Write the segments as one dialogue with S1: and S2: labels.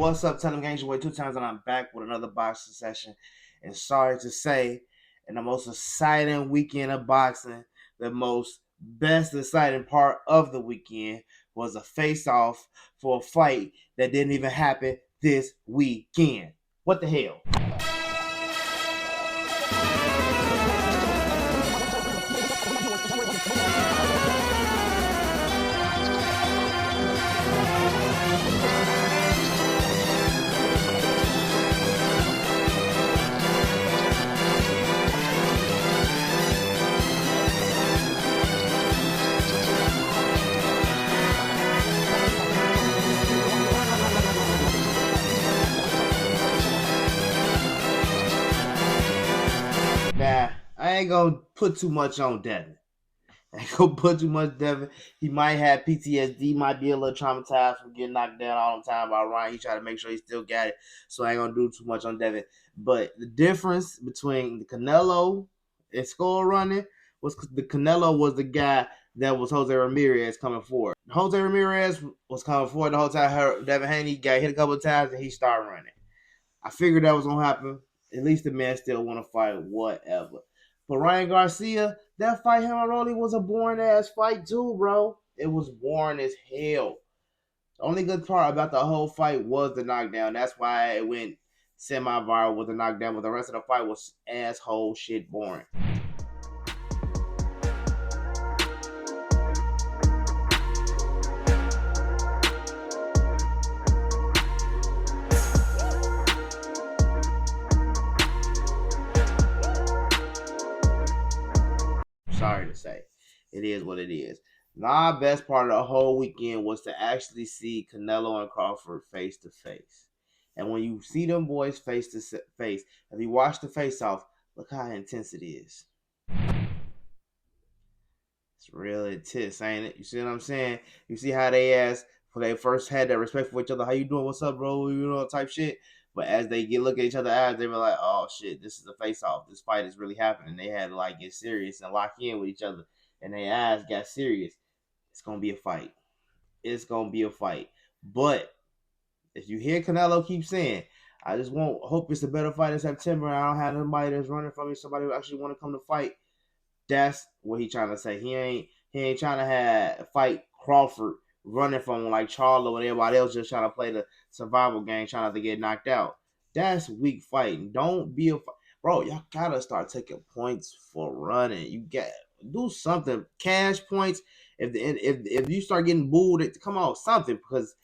S1: What's up, Tell them Gangs your way 2 times, and I'm back with another boxing session. And sorry to say, in the most exciting weekend of boxing, the most best exciting part of the weekend was a face-off for a fight that didn't even happen this weekend. What the hell? Now, I ain't gonna put too much on Devin. I ain't gonna put too much Devin. He might have PTSD, might be a little traumatized from getting knocked down all the time by Ryan. He try to make sure he still got it. So I ain't gonna do too much on Devin. But the difference between the Canelo and Skull running was the Canelo was the guy that was Jose Ramirez coming forward. Jose Ramirez was coming forward the whole time. Devin Haney got hit a couple of times and he started running. I figured that was gonna happen. At least the man still want to fight, whatever. But Ryan Garcia, that fight him and Rolly was a boring ass fight too, bro. It was boring as hell. The only good part about the whole fight was the knockdown. That's why it went semi-viral with the knockdown. But the rest of the fight was asshole shit boring. Sorry to say. It is what it is. My best part of the whole weekend was to actually see Canelo and Crawford face to face. And when you see them boys face to face, if you watch the face off, look how intense it is. It's really intense, ain't it? You see what I'm saying? You see how they when they first had that respect for each other. How you doing? What's up, bro? You know, type shit. But as they look at each other's eyes, they were like, "Oh shit, this is a face off. This fight is really happening." They had to like get serious and lock in with each other, and their eyes got serious. It's gonna be a fight. It's gonna be a fight. But if you hear Canelo keep saying, "I just hope it's a better fight in September," and I don't have somebody that's running from me, somebody who actually want to come to fight. That's what he trying to say. He ain't trying to fight Crawford running from him like Charlo and everybody else just trying to play the survival game, trying not to get knocked out. That's weak fighting. Don't be bro. Y'all gotta start taking points for running. You got do something. Cash points. If you start getting booed, come on, something, because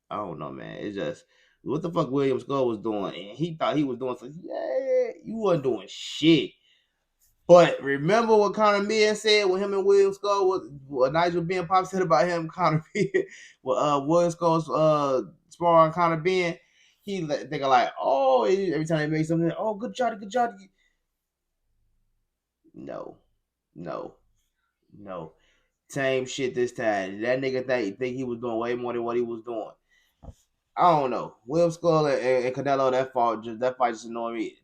S1: I don't know, man. It's just what the fuck William Skull was doing, and he thought he was doing something. Yeah, you wasn't doing shit. But remember what Conor Meehan said when him and William Skull was what Nigel Ben Pop said about him, Conor Meehan, William Skull's sparring Conor Ben. They go like, oh, every time they make something, oh, good job. No, no, no. Same shit this time. That nigga think he was doing way more than what he was doing. I don't know. William Skull and Canelo, that fight just annoyed me.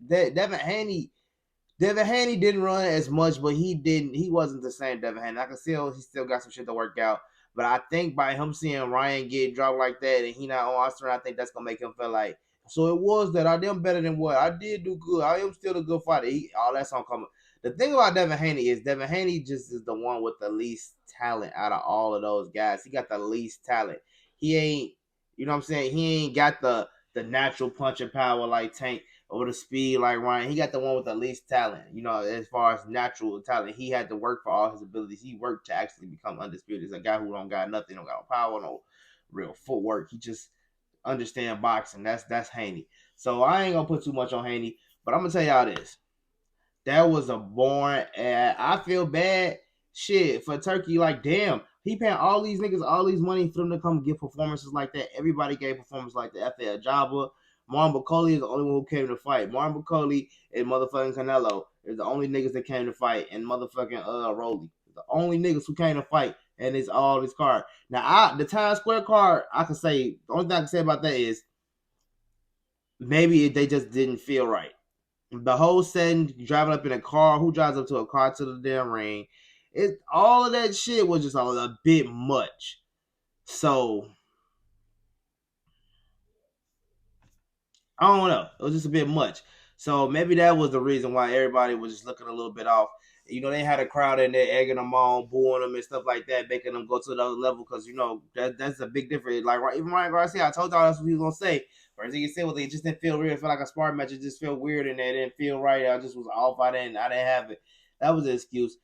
S1: Devin Haney didn't run as much, but he wasn't the same Devin Haney. I can see he still got some shit to work out. But I think by him seeing Ryan get dropped like that and he not on Austin, I think that's gonna make him feel like, so it was that I did better than what I did do good. I am still a good fighter. All that's on coming. The thing about Devin Haney is just is the one with the least talent out of all of those guys. He got the least talent. He ain't, you know what I'm saying? He ain't got the natural punching power like Tank or the speed like Ryan. He got the one with the least talent. You know, as far as natural talent, he had to work for all his abilities. He worked to actually become undisputed. He's a guy who don't got nothing, don't got no power, no real footwork. He just understand boxing. That's Haney. So I ain't gonna put too much on Haney, but I'm gonna tell y'all this. That was a boring ad. I feel bad shit for Turkey. Like, damn, he paying all these niggas all these money for them to come get performances like that. Everybody gave performances like that. FA Jabba, Martin Bacoli is the only one who came to fight. Martin Bacoli and motherfucking Canelo is the only niggas that came to fight. And motherfucking Rolly. The only niggas who came to fight. And it's all this card. Now, the Times Square card, I can say, the only thing I can say about that is maybe they just didn't feel right. The whole setting, driving up in a car, who drives up to a car to the damn ring? All of that shit was just a bit much. So I don't know. It was just a bit much. So maybe that was the reason why everybody was just looking a little bit off. They had a crowd in there egging them on, booing them and stuff like that, making them go to another level because that's a big difference. Like even Ryan Garcia, I told y'all that's what he was gonna say. First thing he said was it just didn't feel real. It felt like a sparring match. It just felt weird and it didn't feel right. I just was off. I didn't have it. That was the excuse.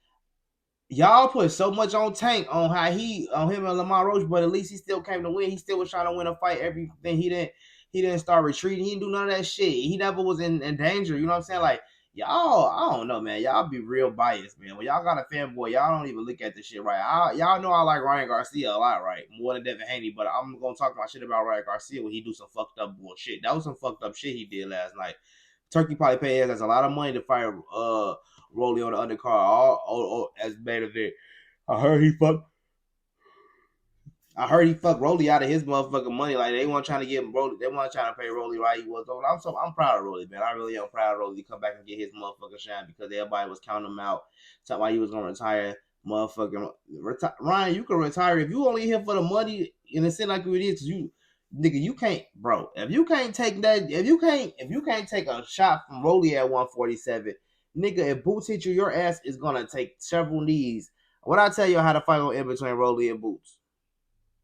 S1: Y'all put so much on Tank on how on him and Lamar Roach, but at least he still came to win. He still was trying to win a fight. Everything he didn't start retreating. He didn't do none of that shit. He never was in danger. You know what I'm saying? Like y'all, I don't know, man. Y'all be real biased, man. When y'all got a fanboy, y'all don't even look at the shit right. Y'all know I like Ryan Garcia a lot, right? More than Devin Haney, but I'm gonna talk my shit about Ryan Garcia when he do some fucked up bullshit. That was some fucked up shit he did last night. Turkey probably paid us a lot of money to fight Rolly on the undercard, all as main event. I heard he fucked. I heard he fucked Rolly out of his motherfucking money. Like they weren't trying to get Rolly. They weren't trying to pay Rolly right. He was. I'm proud of Rolly, man. I really am proud of Rolly to come back and get his motherfucking shine because everybody was counting him out, talking about he was gonna retire. Motherfucking Ryan, you can retire if you only here for the money, and it seems like it is because you, nigga, you can't, bro. If you can't take that, if you can't take a shot from Rolly at 147, nigga, if Boots hit you, your ass is gonna take several knees. What I tell you how to fight on in between Rolly and Boots?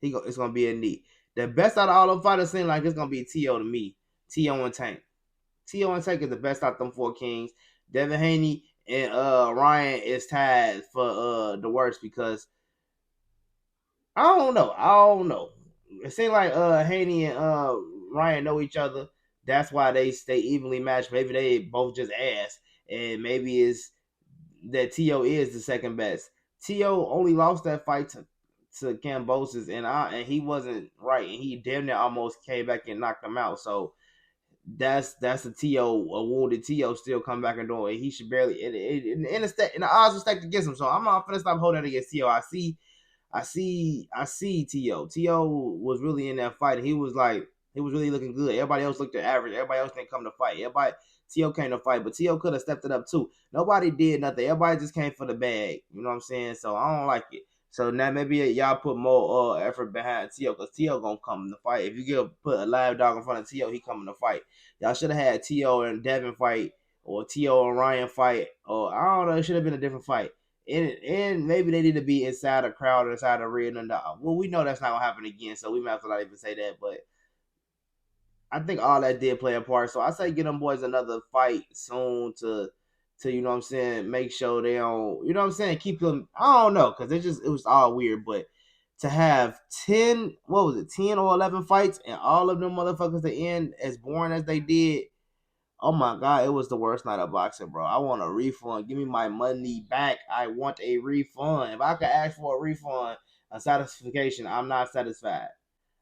S1: It's gonna be a knee. The best out of all them fighters seem like it's gonna be T.O. to me. T.O. and Tank. T.O. and Tank is the best out of them four kings. Devin Haney and Ryan is tied for the worst because I don't know. It seems like Haney and Ryan know each other. That's why they stay evenly matched. Maybe they both just ass. And maybe it's that T.O. is the second best. T.O. only lost that fight to Cambosis, and he wasn't right, and he damn near almost came back and knocked him out. So that's a T.O. a wounded T.O. still come back and do it. He should barely in the odds are stacked against him. So I'm not gonna stop holding it against T.O. I see T.O. T.O. was really in that fight. He was really looking good. Everybody else looked at average. Everybody else didn't come to fight. T.O. came to fight, but T.O. could have stepped it up too. Nobody did nothing. Everybody just came for the bag. You know what I'm saying? So I don't like it. So now maybe y'all put more effort behind T.O. because T.O. gonna come to fight. If you put a live dog in front of T.O., he coming to fight. Y'all should have had T.O. and Devin fight, or T.O. and Ryan fight, or I don't know. It should have been a different fight. And maybe they need to be inside a crowd or inside a arena. Well, we know that's not gonna happen again, so we might have to not even say that. But I think all that did play a part. So I say get them boys another fight soon to you know what I'm saying, make sure they don't, you know what I'm saying, keep them. I don't know, because it was all weird, but to have 10 or 11 fights and all of them motherfuckers to end as boring as they did. Oh my God, it was the worst night of boxing, bro. I want a refund. Give me my money back. I want a refund. If I could ask for a refund, a satisfaction, I'm not satisfied.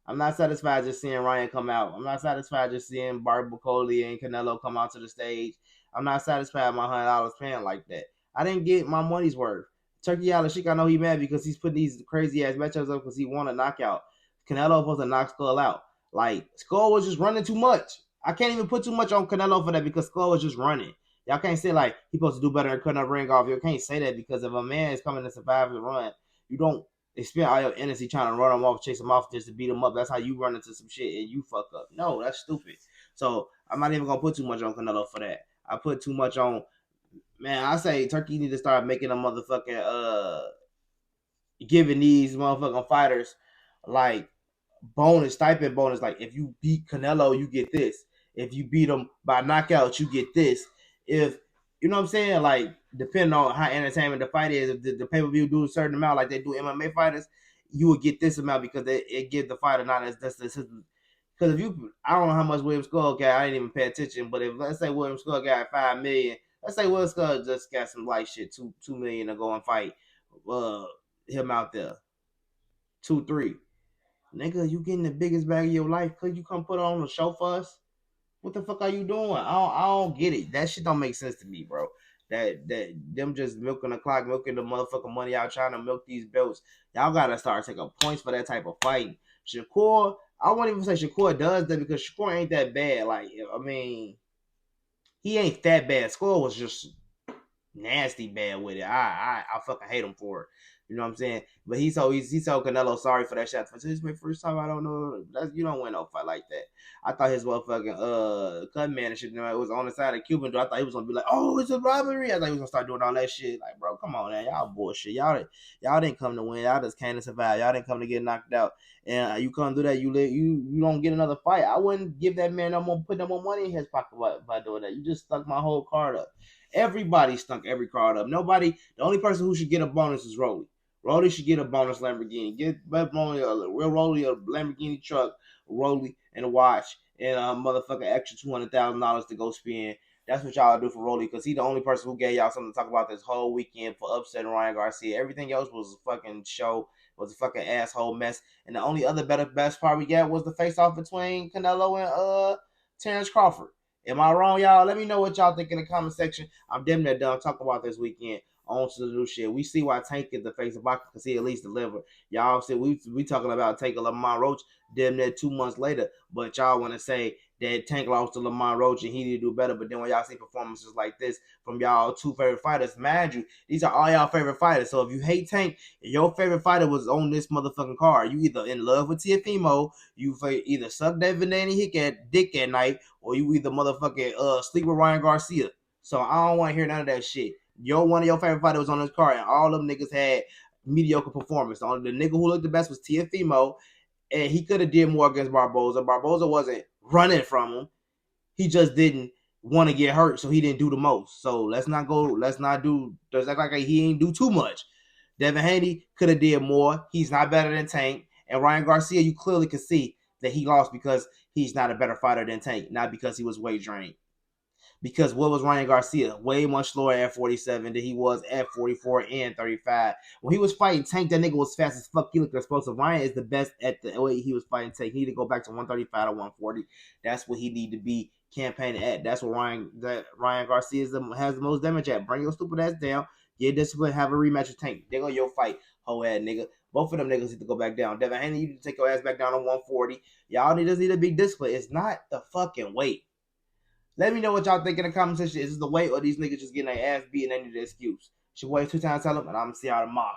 S1: I'm not satisfied just seeing Ryan come out. I'm not satisfied just seeing Bart Bacoli and Canelo come out to the stage. I'm not satisfied with my $100 paying like that. I didn't get my money's worth. Turkey Alashik, I know he mad because he's putting these crazy ass matchups up because he won a knockout. Canelo supposed to knock Skull out. Like Skull was just running too much. I can't even put too much on Canelo for that because Skull was just running. Y'all can't say like he's supposed to do better than cutting a ring off. You can't say that because if a man is coming to survive the run, you don't spend all your energy trying to run him off, chase him off just to beat him up. That's how you run into some shit and you fuck up. No, that's stupid. So I'm not even gonna put too much on Canelo for that. I put too much on, man. I say Turkey need to start making a motherfucking giving these motherfucking fighters like stipend bonus. Like if you beat Canelo, you get this. If you beat him by knockout, you get this. If you know what I'm saying, like depending on how entertainment the fight is, if the pay-per-view do a certain amount, like they do MMA fighters, you would get this amount because it gives the fighter not as that's the system. Because if you, I don't know how much William Skull got, I didn't even pay attention. But if let's say William Skull got 5 million, let's say William Skull just got some light shit, 2 million to go and fight him out there, 2 3. Nigga, you getting the biggest bag of your life. Could you come put on a show for us? What the fuck are you doing? I don't get it. That shit don't make sense to me, bro. That them just milking the clock, milking the motherfucking money out, trying to milk these belts. Y'all gotta start taking points for that type of fighting. Shakur, I won't even say Shakur does that because Shakur ain't that bad. Like, I mean, he ain't that bad. Score was just nasty bad with it. I fucking hate him for it. You know what I'm saying? But he told Canelo sorry for that shot. This is my first time. I don't know. You don't win no fight like that. I thought his motherfucking cut man and shit. You know, it was on the side of Cuban. I thought he was gonna be like, oh, it's a robbery. I thought he was gonna start doing all that shit. Like, bro, come on, man, y'all bullshit. Y'all didn't come to win. Y'all just came to survive. Y'all didn't come to get knocked out. And you come do that, you don't get another fight. I wouldn't give that man put no more money in his pocket by doing that. You just stuck my whole card up. Everybody stunk every card up. Nobody. The only person who should get a bonus is Rolly. Rolly should get a bonus Lamborghini. Get Rolly a Lamborghini truck, Rolly, and a watch, and a motherfucking extra $200,000 to go spend. That's what y'all do for Rolly, because he the only person who gave y'all something to talk about this whole weekend for upsetting Ryan Garcia. Everything else was a fucking show, was a fucking asshole mess. And the only other best part we got was the face off between Canelo and Terrence Crawford. Am I wrong, y'all? Let me know what y'all think in the comment section. I'm damn near done talking about this weekend. On to the new shit. We see why Tank is the face of boxing because he at least delivered. Y'all see, we talking about Tank and Lamont Roach damn near 2 months later, but y'all want to say that Tank lost to Lamont Roach and he need to do better. But then when y'all see performances like this from y'all two favorite fighters, mind you, these are all y'all favorite fighters. So if you hate Tank and your favorite fighter was on this motherfucking card, you either in love with Teofimo, you either suck Devin Haney dick at night, or you either motherfucking sleep with Ryan Garcia. So I don't want to hear none of that shit. One of your favorite fighters was on this card, and all them niggas had mediocre performance. The nigga who looked the best was Teofimo, and he could have did more against Barboza. Barboza wasn't running from him. He just didn't want to get hurt, so he didn't do the most. So let's not act like he ain't do too much. Devin Haney could have did more. He's not better than Tank. And Ryan Garcia, you clearly could see that he lost because he's not a better fighter than Tank, not because he was weight drained. Because what was Ryan Garcia? Way much slower at 47 than he was at 44 and 35. When he was fighting Tank, that nigga was fast as fuck. He looked explosive. Ryan is the best at the way he was fighting Tank. He need to go back to 135 to 140. That's what he need to be campaigning at. That's what Ryan Garcia has the most damage at. Bring your stupid ass down. Get disciplined. Have a rematch with Tank. They go your fight, hoe ass nigga. Both of them niggas need to go back down. Devin Haney, you need to take your ass back down to 140. Y'all need to be disciplined. It's not the fucking weight. Let me know what y'all think in the comment section. Is this the weight or these niggas just getting their ass beat and they need an excuse? It's your boy 2 times tell them, and I'm gonna see y'all tomorrow.